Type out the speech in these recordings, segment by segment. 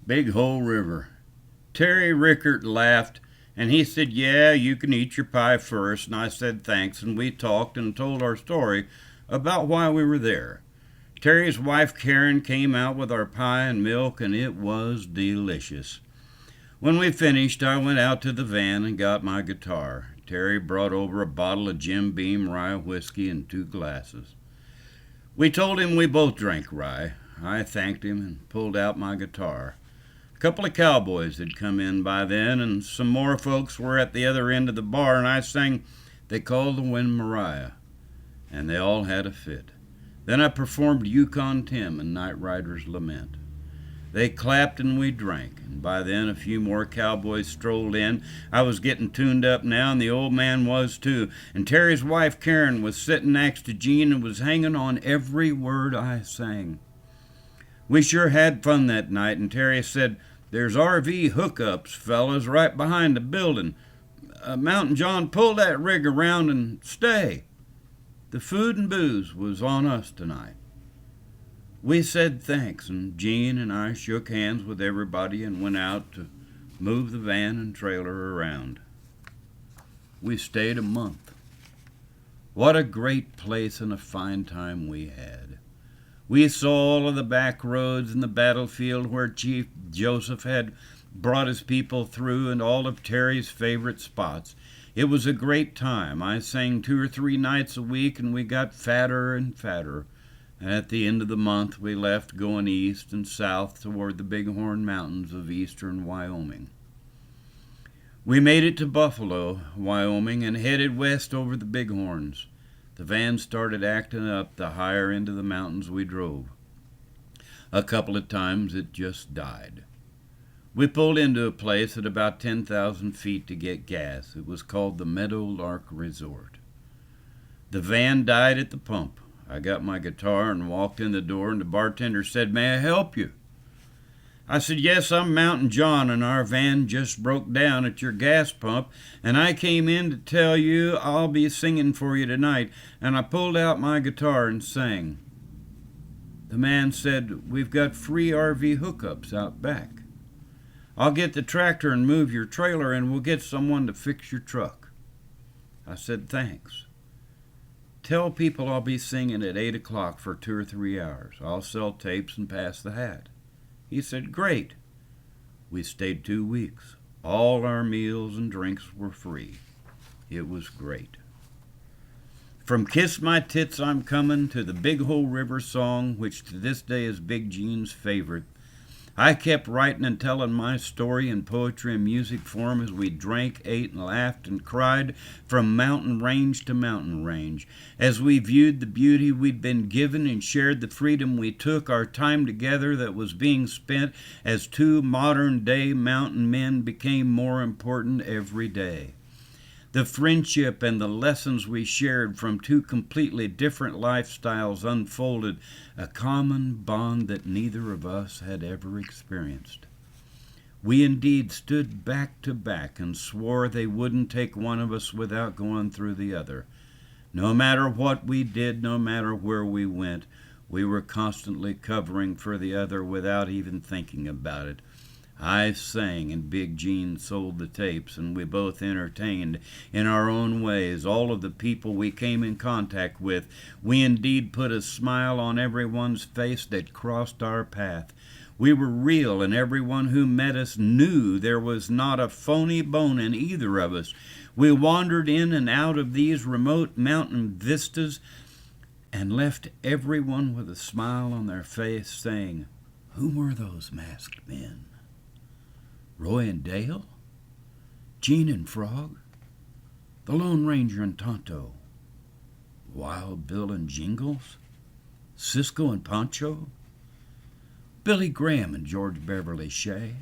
Big Hole River. Terry Rickert laughed, and he said, "Yeah, you can eat your pie first." And I said thanks, and we talked and told our story about why we were there. Terry's wife Karen came out with our pie and milk, and it was delicious. When we finished, I went out to the van and got my guitar. Terry brought over a bottle of Jim Beam rye whiskey and 2 glasses. We told him we both drank rye. I thanked him and pulled out my guitar. A couple of cowboys had come in by then, and some more folks were at the other end of the bar, and I sang "They Call the Wind Mariah," and they all had a fit. Then I performed Yukon Tim and Night Rider's Lament. They clapped and we drank, and by then a few more cowboys strolled in. I was getting tuned up now, and the old man was too, and Terry's wife Karen was sitting next to Gene and was hanging on every word I sang. We sure had fun that night, and Terry said, "There's RV hookups, fellas, right behind the building. Mountain John, pull that rig around and stay. The food and booze was on us tonight." We said thanks, and Gene and I shook hands with everybody and went out to move the van and trailer around. We stayed a month. What a great place and a fine time we had. We saw all of the back roads and the battlefield where Chief Joseph had brought his people through, and all of Terry's favorite spots. It was a great time. I sang 2 or 3 nights a week, and we got fatter and fatter. And at the end of the month, we left going east and south toward the Bighorn Mountains of eastern Wyoming. We made it to Buffalo, Wyoming, and headed west over the Bighorns. The van started acting up the higher into the mountains we drove. A couple of times it just died. We pulled into a place at about 10,000 feet to get gas. It was called the Meadowlark Resort. The van died at the pump. I got my guitar and walked in the door, and the bartender said, "May I help you?" I said, "Yes, I'm Mountain John, and our van just broke down at your gas pump, and I came in to tell you I'll be singing for you tonight." And I pulled out my guitar and sang. The man said, "We've got free RV hookups out back. I'll get the tractor and move your trailer, and we'll get someone to fix your truck." I said, "Thanks. Tell people I'll be singing at 8 o'clock for 2 or 3 hours. I'll sell tapes and pass the hat." He said, "Great." We stayed 2 weeks. All our meals and drinks were free. It was great. From "Kiss My Tits, I'm Comin'" to the Big Hole River song, which to this day is Big Gene's favorite, I kept writing and telling my story in poetry and music form as we drank, ate, and laughed and cried from mountain range to mountain range. As we viewed the beauty we'd been given and shared the freedom we took, our time together that was being spent as 2 modern-day mountain men became more important every day. The friendship and the lessons we shared from 2 completely different lifestyles unfolded a common bond that neither of us had ever experienced. We indeed stood back to back and swore they wouldn't take one of us without going through the other. No matter what we did, no matter where we went, we were constantly covering for the other without even thinking about it. I sang and Big Gene sold the tapes, and we both entertained in our own ways all of the people we came in contact with. We indeed put a smile on everyone's face that crossed our path. We were real, and everyone who met us knew there was not a phony bone in either of us. We wandered in and out of these remote mountain vistas and left everyone with a smile on their face, saying, "Who were those masked men? Roy and Dale? Gene and Frog? The Lone Ranger and Tonto? Wild Bill and Jingles? Cisco and Pancho? Billy Graham and George Beverly Shea?"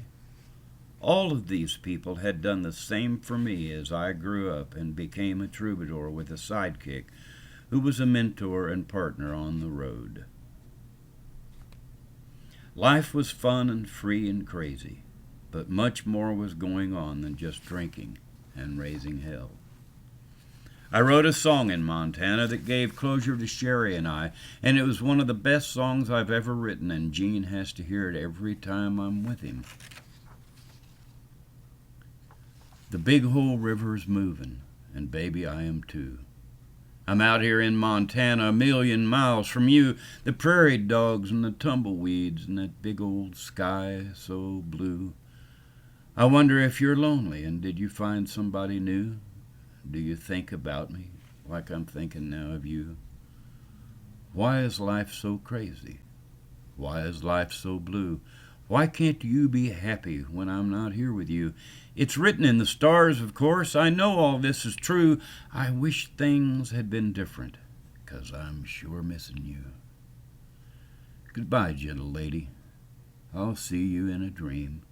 All of these people had done the same for me as I grew up and became a troubadour with a sidekick who was a mentor and partner on the road. Life was fun and free and crazy, but much more was going on than just drinking and raising hell. I wrote a song in Montana that gave closure to Sherry and I, and it was one of the best songs I've ever written, and Gene has to hear it every time I'm with him. The Big Hole River's moving, and baby, I am too. I'm out here in Montana, 1,000,000 miles from you, the prairie dogs and the tumbleweeds and that big old sky so blue. I wonder if you're lonely and did you find somebody new? Do you think about me like I'm thinking now of you? Why is life so crazy? Why is life so blue? Why can't you be happy when I'm not here with you? It's written in the stars, of course. I know all this is true. I wish things had been different, 'cause I'm sure missing you. Goodbye, gentle lady. I'll see you in a dream,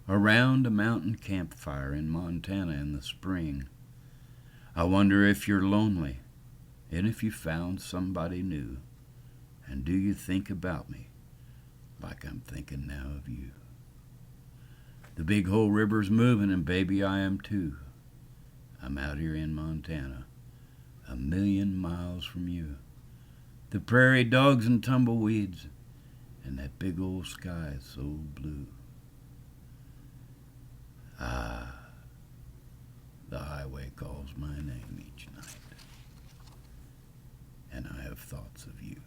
around a mountain campfire in Montana in the spring. I wonder if you're lonely, and if you found somebody new, and do you think about me like I'm thinking now of you? The Big Hole River's moving, and baby, I am too. I'm out here in Montana, 1,000,000 miles from you. The prairie dogs and tumbleweeds, and that big old sky so blue. Ah, the highway calls my name each night, and I have thoughts of you.